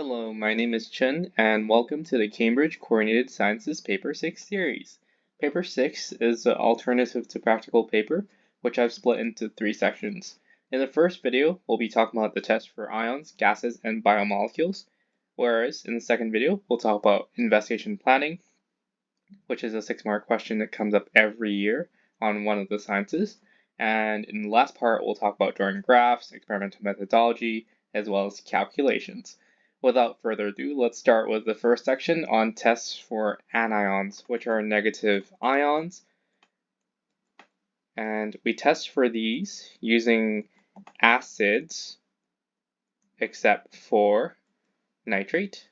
Hello, my name is Chen, and welcome to the Cambridge Coordinated Sciences Paper 6 series. Paper 6 is the alternative to practical paper, which I've split into 3 sections. In the first video, we'll be talking about the test for ions, gases, and biomolecules, whereas in the second video, we'll talk about investigation planning, which is a 6-mark question that comes up every year on one of the sciences. And in the last part, we'll talk about drawing graphs, experimental methodology, as well as calculations. Without further ado, let's start with the first section on tests for anions, which are negative ions. And we test for these using acids, except for nitrate,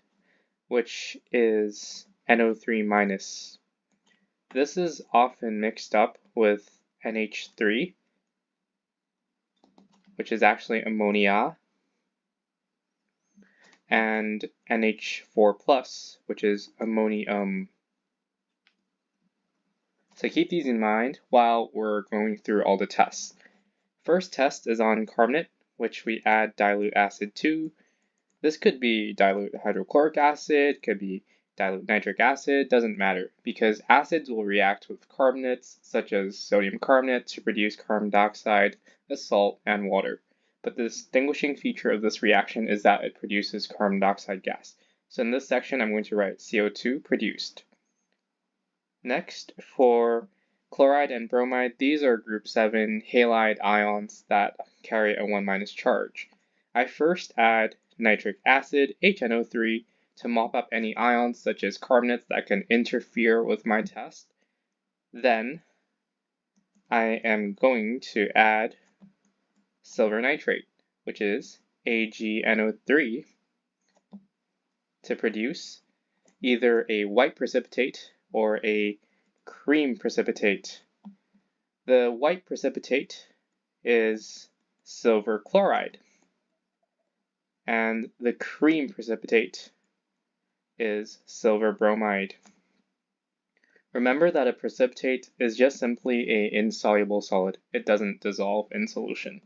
which is NO3 minus. This is often mixed up with NH3, which is actually ammonia, and NH4+, which is ammonium. So keep these in mind while we're going through all the tests. First test is on carbonate, which we add dilute acid to. This could be dilute hydrochloric acid, could be dilute nitric acid, doesn't matter, because acids will react with carbonates, such as sodium carbonate, to produce carbon dioxide, a salt, and water. But the distinguishing feature of this reaction is that it produces carbon dioxide gas. So in this section, I'm going to write CO2 produced. Next, for chloride and bromide, these are group 7 halide ions that carry a 1- charge. I first add nitric acid, HNO3, to mop up any ions such as carbonates that can interfere with my test. Then I am going to add silver nitrate, which is AgNO3, to produce either a white precipitate or a cream precipitate. The white precipitate is silver chloride, and the cream precipitate is silver bromide. Remember that a precipitate is just simply an insoluble solid. It doesn't dissolve in solution.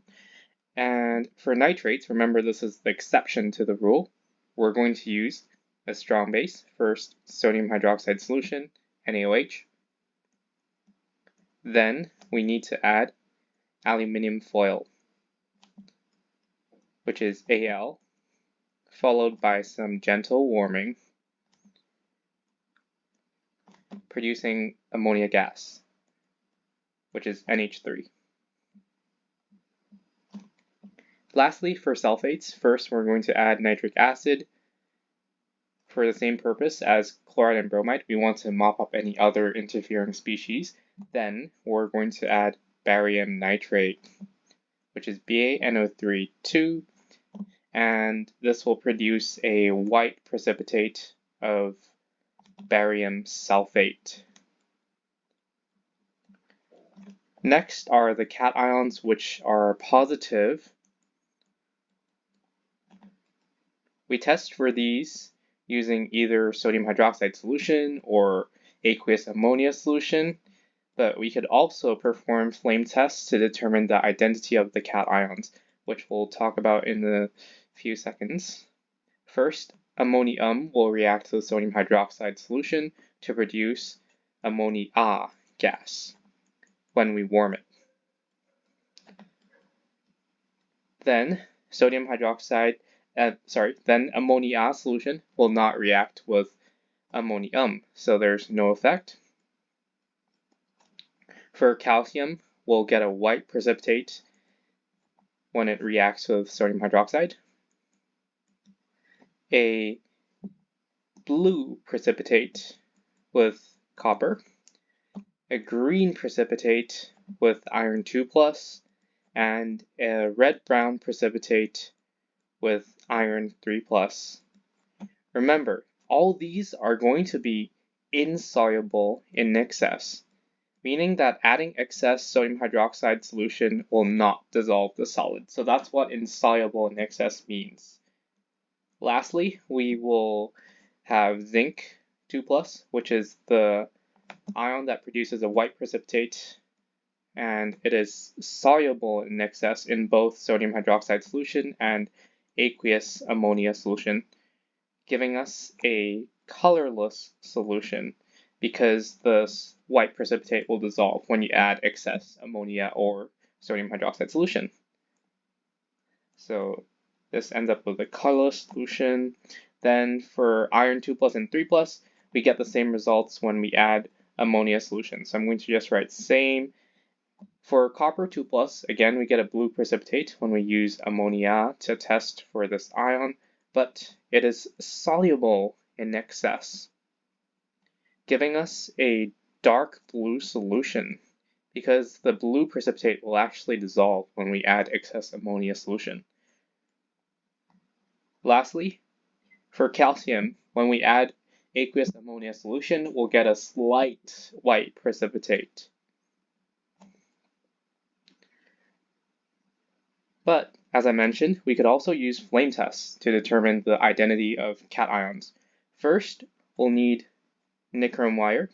And for nitrates, remember this is the exception to the rule. We're going to use a strong base, first sodium hydroxide solution, NaOH. Then we need to add aluminium foil, which is Al, followed by some gentle warming, producing ammonia gas, which is NH3. Lastly, for sulfates, first we're going to add nitric acid. For the same purpose as chloride and bromide, we want to mop up any other interfering species. Then we're going to add barium nitrate, which is BaNO3 2, and this will produce a white precipitate of barium sulfate. Next are the cations, which are positive. We test for these using either sodium hydroxide solution or aqueous ammonia solution, but we could also perform flame tests to determine the identity of the cations, which we'll talk about in a few seconds. First, ammonium will react to the sodium hydroxide solution to produce ammonia gas when we warm it. Then then ammonia solution will not react with ammonium, so there's no effect. For calcium, we'll get a white precipitate when it reacts with sodium hydroxide, a blue precipitate with copper, a green precipitate with iron 2+, and a red-brown precipitate with iron 3+. Remember, all these are going to be insoluble in excess, meaning that adding excess sodium hydroxide solution will not dissolve the solid. So that's what insoluble in excess means. Lastly, we will have zinc 2+, which is the ion that produces a white precipitate, and it is soluble in excess in both sodium hydroxide solution and aqueous ammonia solution. giving us a colorless solution because the white precipitate will dissolve when you add excess ammonia or sodium hydroxide solution. So this ends up with a colorless solution. Then for iron 2 plus and 3 plus, we get the same results when we add ammonia solution. So I'm going to just write same. For copper 2 plus, again, we get a blue precipitate when we use ammonia to test for this ion, but it is soluble in excess, giving us a dark blue solution because the blue precipitate will actually dissolve when we add excess ammonia solution. Lastly, for calcium, when we add aqueous ammonia solution, we'll get a slight white precipitate. But, as I mentioned, we could also use flame tests to determine the identity of cations. First, we'll need nichrome wire,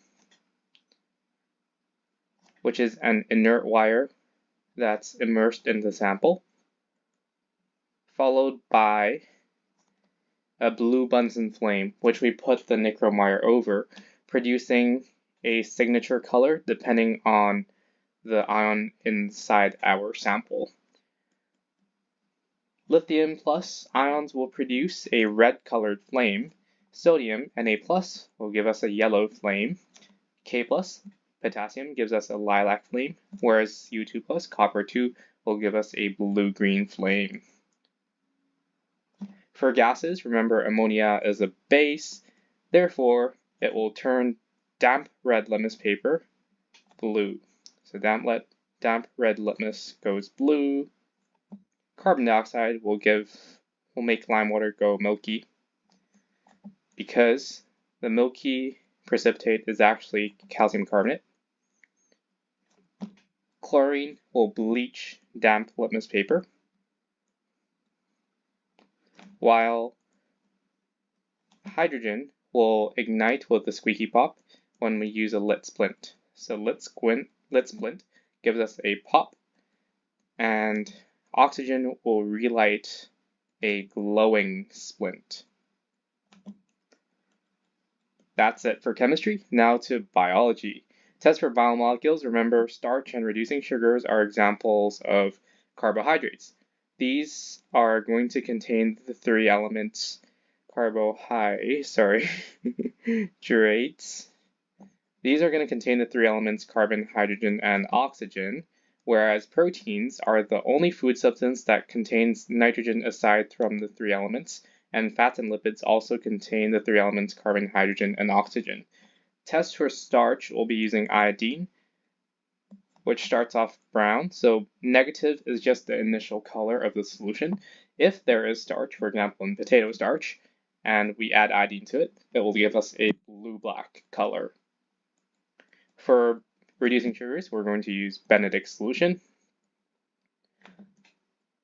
which is an inert wire that's immersed in the sample, followed by a blue Bunsen flame, which we put the nichrome wire over, producing a signature color depending on the ion inside our sample. Lithium plus ions will produce a red-colored flame. Sodium, Na+, will give us a yellow flame. K+, potassium, gives us a lilac flame, whereas U2+, copper 2, will give us a blue-green flame. For gases, remember ammonia is a base, therefore it will turn damp red litmus paper blue. So damp red litmus goes blue. Carbon dioxide will make lime water go milky because the milky precipitate is actually calcium carbonate. Chlorine will bleach damp litmus paper, while hydrogen will ignite with the squeaky pop when we use a lit splint. So lit splint gives us a pop, and oxygen will relight a glowing splint. That's it for chemistry. Now to biology. Tests for biomolecules. Remember, starch and reducing sugars are examples of carbohydrates. These are going to contain the three elements carbohydrates. These are going to contain the three elements carbon, hydrogen, and oxygen, whereas proteins are the only food substance that contains nitrogen aside from the three elements, and fats and lipids also contain the three elements carbon, hydrogen, and oxygen. Tests for starch will be using iodine, which starts off brown, so negative is just the initial color of the solution. If there is starch, for example in potato starch, and we add iodine to it, it will give us a blue-black color. For reducing sugars, we're going to use Benedict's solution.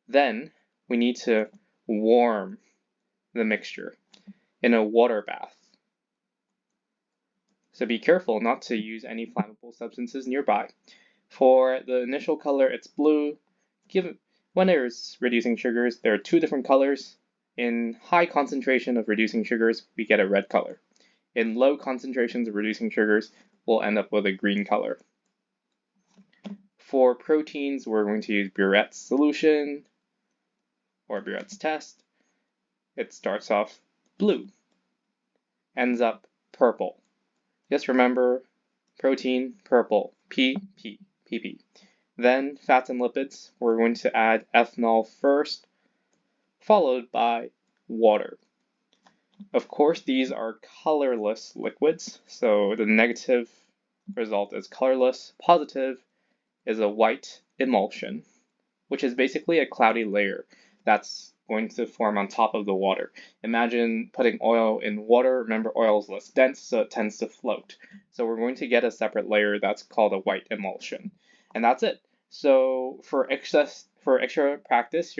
Then we need to warm the mixture in a water bath. So be careful not to use any flammable substances nearby. For the initial color, it's blue. When there's reducing sugars, there are two different colors. In high concentration of reducing sugars, we get a red color. In low concentrations of reducing sugars, we'll end up with a green color. For proteins, we're going to use Burette's solution, or Burette's test. It starts off blue, ends up purple. Just remember, protein, purple, PP. Then fats and lipids, we're going to add ethanol first, followed by water. Of course, these are colorless liquids, so the negative result is colorless. Positive is a white emulsion, which is basically a cloudy layer that's going to form on top of the water. Imagine putting oil in water. Remember, oil is less dense, so it tends to float. So we're going to get a separate layer that's called a white emulsion. And that's it. So for extra practice,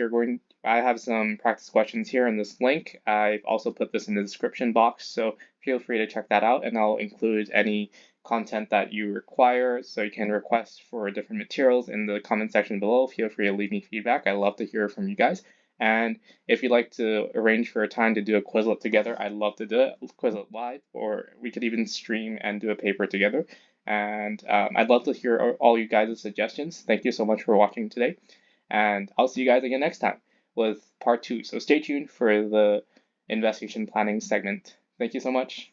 I have some practice questions here in this link. I've also put this in the description box, so feel free to check that out, and I'll include any content that you require, so you can request for different materials in the comment section below. Feel free to leave me feedback. I love to hear from you guys. And if you'd like to arrange for a time to do a Quizlet together, I'd love to do it, Quizlet live, or we could even stream and do a paper together. And I'd love to hear all you guys' suggestions. Thank you so much for watching today. And I'll see you guys again next time with part 2. So stay tuned for the investigation planning segment. Thank you so much.